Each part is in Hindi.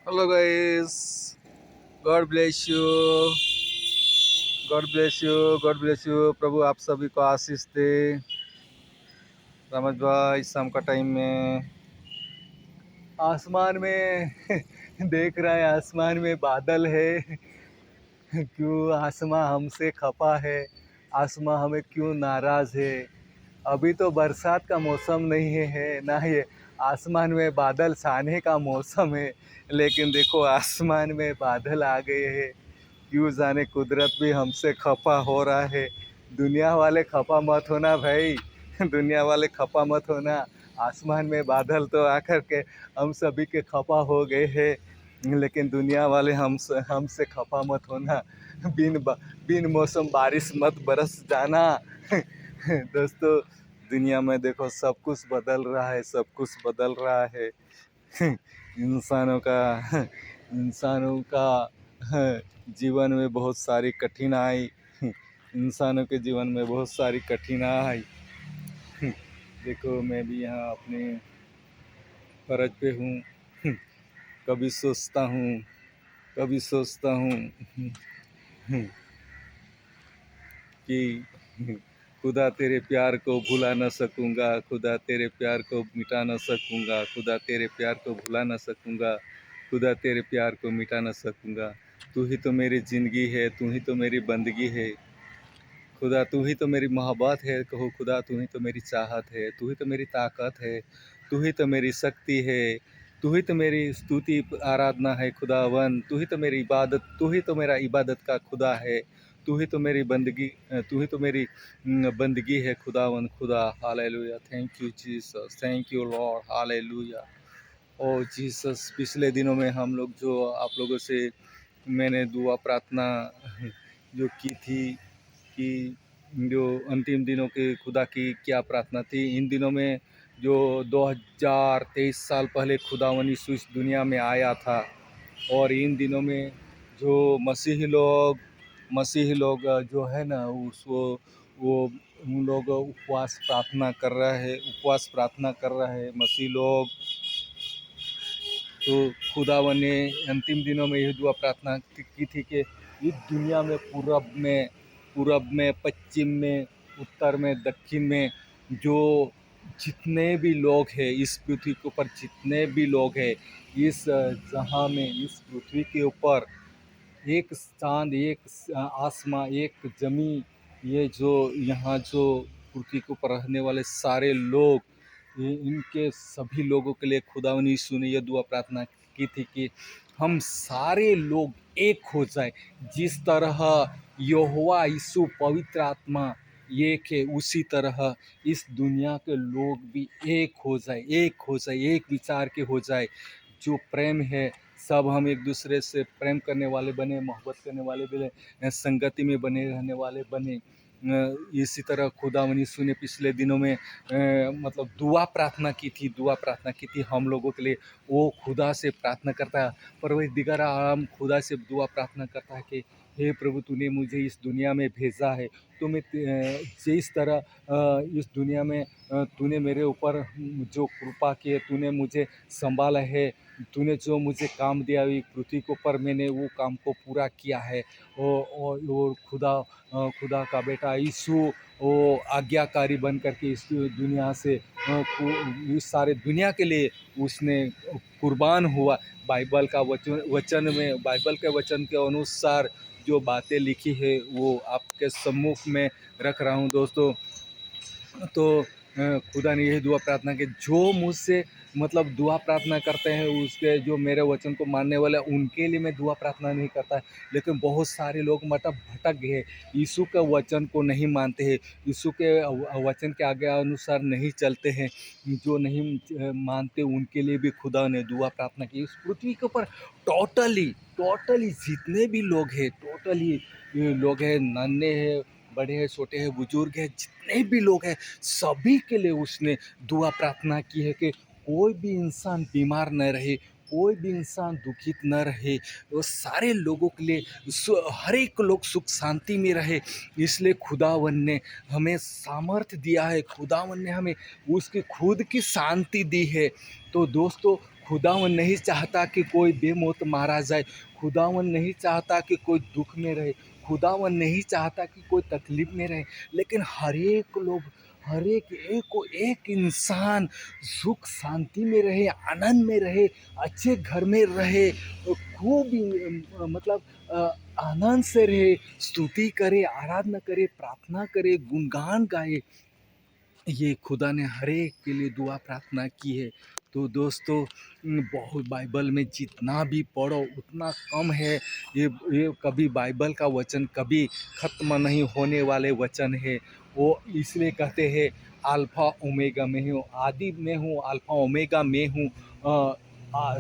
Hello guys, God bless you, God bless you, God bless you. प्रभु आप सभी को आशीष दे। समझ भाई, शाम का टाइम में आसमान में देख रहा है, आसमान में बादल है। क्यों आसमां हमसे खपा है, आसमां हमें क्यों नाराज है। अभी तो बरसात का मौसम नहीं है ना, ये आसमान में बादल छाने का मौसम है। लेकिन देखो आसमान में बादल आ गए हैं। क्यों जाने कुदरत भी हमसे खफा हो रहा है। दुनिया वाले खफा मत होना भाई, दुनिया वाले खफा मत होना। आसमान में बादल तो आकर के हम सभी के खफा हो गए हैं, लेकिन दुनिया वाले हमसे खफा मत होना। बिन मौसम बारिश मत बरस जाना। दोस्तों, दुनिया में देखो सब कुछ बदल रहा है, सब कुछ बदल रहा है। इंसानों का इंसानों का जीवन में बहुत सारी कठिनाई, इंसानों के जीवन में बहुत सारी कठिनाई। देखो मैं भी यहाँ अपने फर्ज पे हूँ। कभी सोचता हूँ, कभी सोचता हूँ कि खुदा तेरे प्यार को भुला न सकूँगा, खुदा तेरे प्यार को मिटा न सकूँगा, खुदा तेरे प्यार को भुला न सकूँगा, खुदा तेरे प्यार को मिटा न सकूँगा। तू ही तो मेरी ज़िंदगी है, तू ही तो मेरी बंदगी है। खुदा तू ही तो मेरी मोहब्बत है, कहो खुदा तू ही तो मेरी चाहत है, तू ही तो मेरी ताकत है, तू ही तो मेरी शक्ति है, तू ही तो मेरी स्तुति आराधना है खुदावन, तू ही तो मेरी इबादत, तू ही तो मेरा इबादत का खुदा है, तू ही तो मेरी बंदगी, तू ही तो मेरी बंदगी है खुदावन खुदा। Hallelujah, thank you Jesus, thank you Lord, hallelujah. Oh Jesus, पिछले दिनों में हम लोग जो आप लोगों से मैंने दुआ प्रार्थना जो की थी कि जो अंतिम दिनों के खुदा की क्या प्रार्थना थी। इन दिनों में जो 2023 साल पहले खुदावन यीशु इस दुनिया में आया था, और इन दिनों में जो मसीही लोग जो है ना, वो उन लोग उपवास प्रार्थना कर रहे हैं, उपवास प्रार्थना कर रहे हैं मसीह लोग। तो खुदावन ने अंतिम दिनों में यह दुआ प्रार्थना की थी कि इस दुनिया में पूरब में, पश्चिम में, उत्तर में, दक्षिण में जो जितने भी लोग हैं, इस पृथ्वी के ऊपर जितने भी लोग हैं, इस जहां में, इस पृथ्वी के ऊपर एक चांद, एक आसमां, एक जमी, ये जो यहाँ जो पृथ्वी के ऊपर रहने वाले सारे लोग, इनके सभी लोगों के लिए खुदावंद यीशु ने यह दुआ प्रार्थना की थी कि हम सारे लोग एक हो जाए। जिस तरह यहोवा यीशु पवित्र आत्मा एक है, उसी तरह इस दुनिया के लोग भी एक हो जाए, एक हो जाए, एक विचार के हो जाए। जो प्रेम है, सब हम एक दूसरे से प्रेम करने वाले बने, मोहब्बत करने वाले बने, संगति में बने रहने वाले बने। इसी तरह खुदावंद यीशु ने पिछले दिनों में मतलब दुआ प्रार्थना की थी, दुआ प्रार्थना की थी हम लोगों के लिए। वो खुदा से प्रार्थना करता है, परवरदिगार आलम खुदा से दुआ प्रार्थना करता है कि हे प्रभु, तूने मुझे इस दुनिया में भेजा है, तो मैं जिस तरह इस दुनिया में तूने मेरे ऊपर जो कृपा की है, तूने मुझे संभाला है, तूने जो मुझे काम दिया है पृथ्वी के ऊपर, मैंने वो काम को पूरा किया है। और खुदा का बेटा यीशु वो आज्ञाकारी बन करके इस दुनिया से इस सारे दुनिया के लिए उसने कुर्बान हुआ। बाइबल के वचन के अनुसार जो बातें लिखी है वो आपके सम्मुख में रख रहा हूँ दोस्तों। तो खुदा ने यही दुआ प्रार्थना की, जो मुझसे मतलब दुआ प्रार्थना करते हैं, उसके जो मेरे वचन को मानने वाले, उनके लिए मैं दुआ प्रार्थना नहीं करता है। लेकिन बहुत सारे लोग मतलब भटक गए, यीशु के वचन को नहीं मानते हैं, यीशु के वचन के आगे अनुसार नहीं चलते हैं। जो नहीं मानते उनके लिए भी खुदा ने दुआ प्रार्थना की। इस पृथ्वी के ऊपर टोटली जितने भी लोग हैं, टोटली लोग हैं, नन्हे हैं, बड़े हैं, छोटे हैं, बुजुर्ग हैं, जितने भी लोग हैं, सभी के लिए उसने दुआ प्रार्थना की है कि कोई भी इंसान बीमार न रहे, कोई भी इंसान दुखित न रहे, वो सारे लोगों के लिए हर एक लोग सुख शांति में रहे। इसलिए खुदावन ने हमें सामर्थ्य दिया है, खुदावन ने हमें उसकी खुद की शांति दी है। तो दोस्तों, खुदावन नहीं चाहता कि कोई बेमौत मारा जाए, खुदावन नहीं चाहता कि कोई दुख में रहे, खुदावन नहीं चाहता कि कोई तकलीफ में रहे, लेकिन हर एक लोग, हर एक को एक इंसान सुख शांति में रहे, आनंद में रहे, अच्छे घर में रहे, खूब मतलब आनंद से रहे, स्तुति करे, आराधना करे, प्रार्थना करे, गुणगान गाए। ये खुदा ने हर एक के लिए दुआ प्रार्थना की है। तो दोस्तों, बहुत बाइबल में जितना भी पढ़ो उतना कम है। ये कभी बाइबल का वचन कभी ख़त्म नहीं होने वाले वचन है। वो इसलिए कहते हैं अल्फ़ा ओमेगा में हूँ, आदि में हूँ, अल्फ़ा ओमेगा में हूँ,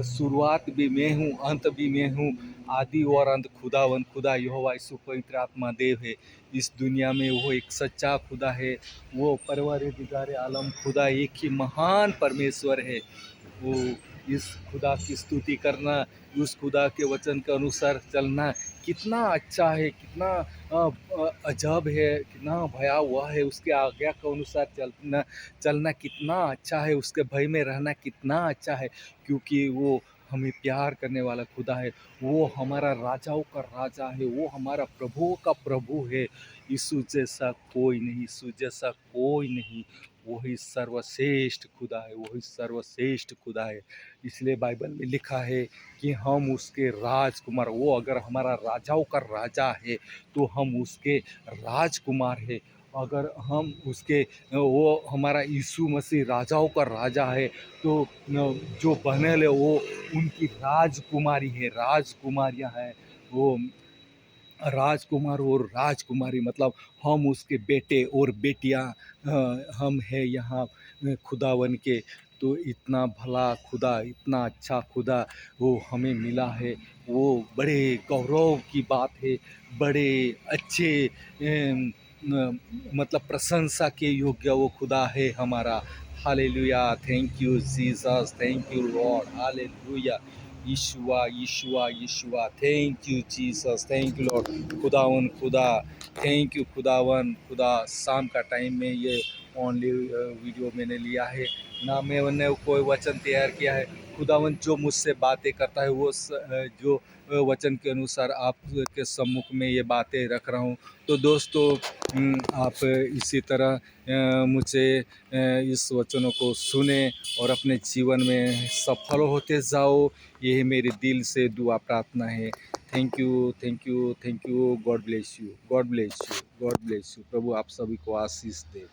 शुरुआत भी मैं हूँ, अंत भी मैं हूँ। आदि और अंत खुदावन खुदा यहोवा यीशु पवित्र आत्मा देव है। इस दुनिया में वो एक सच्चा खुदा है, वो परवरदिगार आलम खुदा एक ही महान परमेश्वर है। वो इस खुदा की स्तुति करना, उस खुदा के वचन के अनुसार चलना कितना अच्छा है, कितना अजब है, कितना भयावह है। उसके आज्ञा के अनुसार चलना कितना अच्छा है, उसके भय में रहना कितना अच्छा है, क्योंकि वो हमें प्यार करने वाला खुदा है। वो हमारा राजाओं का राजा है, वो हमारा प्रभुओं का प्रभु है। यीशु जैसा कोई नहीं, यीशु जैसा कोई नहीं। वही सर्वश्रेष्ठ खुदा है, वही सर्वश्रेष्ठ खुदा है। इसलिए बाइबल में लिखा है कि हम उसके राजकुमार, वो अगर हमारा राजाओं का राजा है तो हम उसके राजकुमार है। अगर हम उसके, वो हमारा यीशु मसीह राजाओं का राजा है, तो जो बहनें है वो उनकी राजकुमारी है, राजकुमारियां हैं वो। राजकुमार और राजकुमारी मतलब हम उसके बेटे और बेटियां हम हैं यहाँ खुदावन के। तो इतना भला खुदा, इतना अच्छा खुदा वो हमें मिला है, वो बड़े गौरव की बात है, बड़े अच्छे मतलब प्रशंसा के योग्य वो खुदा है हमारा। Hallelujah, thank you Jesus, thank you Lord, hallelujah. Yeshua Yeshua Yeshua, thank you Jesus, thank you Lord. खुदावन खुदा, थैंक यू खुदावन खुदा। शाम का टाइम में ये ओनली वीडियो मैंने लिया है, ना मैंने कोई वचन तैयार किया है। खुदावन जो मुझसे बातें करता है वो जो वचन के अनुसार आपके सम्मुख में ये बातें रख रहा हूँ। तो दोस्तों, आप इसी तरह मुझे इस वचनों को सुने और अपने जीवन में सफल होते जाओ, यही मेरे दिल से दुआ प्रार्थना है। Thank you, thank you, thank you. God bless you, God bless you, God bless you. प्रभु आप सभी को आशीष दे।